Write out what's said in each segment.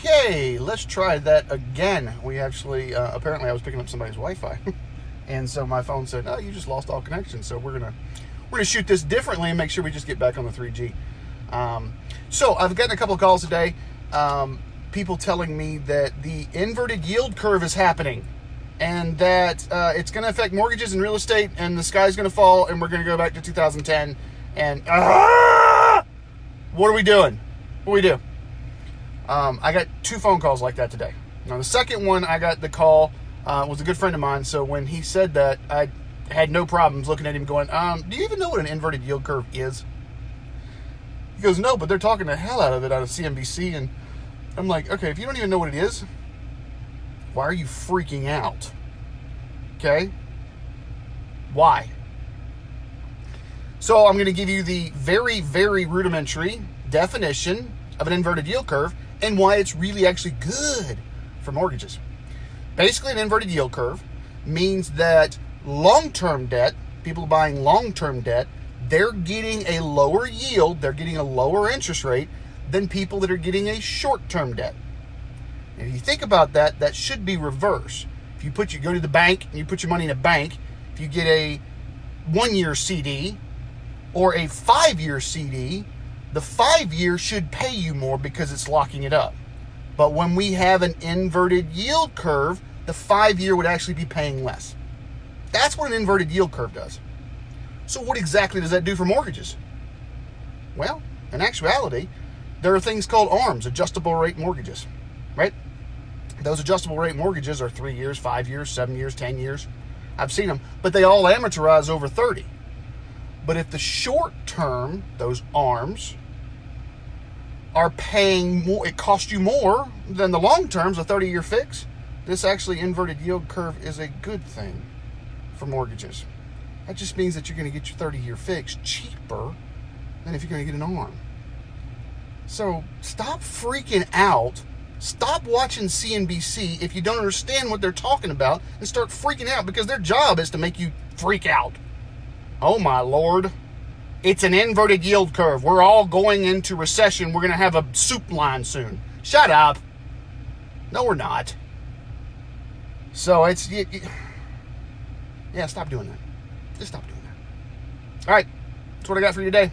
Okay, let's try that again. We actually, apparently I was picking up somebody's Wi-Fi. And so my phone said, oh, you just lost all connection. So we're gonna shoot this differently and make sure we just get back on the 3G. So I've gotten a couple of calls today. People telling me that the inverted yield curve is happening and that it's going to affect mortgages and real estate and the sky's going to fall and we're going to go back to 2010. And what are we doing? What do we do? I got 2 phone calls like that today. Now, the second one I got the call was a good friend of mine. So when he said that, I had no problems looking at him going, do you even know what an inverted yield curve is? He goes, no, but they're talking the hell out of it out of CNBC. And I'm like, okay, if you don't even know what it is, why are you freaking out? Okay? Why? So I'm going to give you the very, very rudimentary definition of an inverted yield curve and why it's really actually good for mortgages. Basically, an inverted yield curve means that long-term debt, people buying long-term debt, they're getting a lower yield, they're getting a lower interest rate than people that are getting a short-term debt. And if you think about that, that should be reverse. If you go to the bank and you put your money in a bank, if you get a 1-year CD or a 5-year CD, the 5-year should pay you more because it's locking it up. But when we have an inverted yield curve, the 5-year would actually be paying less. That's what an inverted yield curve does. So what exactly does that do for mortgages? Well, in actuality, there are things called ARMs, adjustable rate mortgages, right? Those adjustable rate mortgages are 3 years, 5 years, 7 years, 10 years. I've seen them, but they all amortize over 30. But if the short term, those ARMs, are paying more, it costs you more than the long terms, a 30-year fix, this actually inverted yield curve is a good thing for mortgages. That just means that you're going to get your 30-year fix cheaper than if you're going to get an ARM. So stop freaking out. Stop watching CNBC if you don't understand what they're talking about and start freaking out because their job is to make you freak out. Oh my Lord. It's an inverted yield curve. We're all going into recession. We're going to have a soup line soon. Shut up. No, we're not. So yeah, stop doing that. Just stop doing that. All right. That's what I got for you today.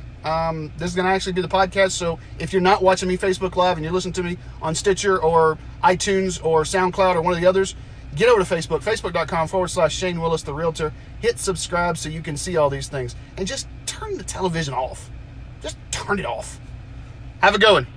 This is going to actually be the podcast. So if you're not watching me Facebook Live and you're listening to me on Stitcher or iTunes or SoundCloud or one of the others, get over to Facebook, facebook.com/Shane Willis, the Realtor. Hit subscribe so you can see all these things. And just turn the television off. Just turn it off. Have a good one.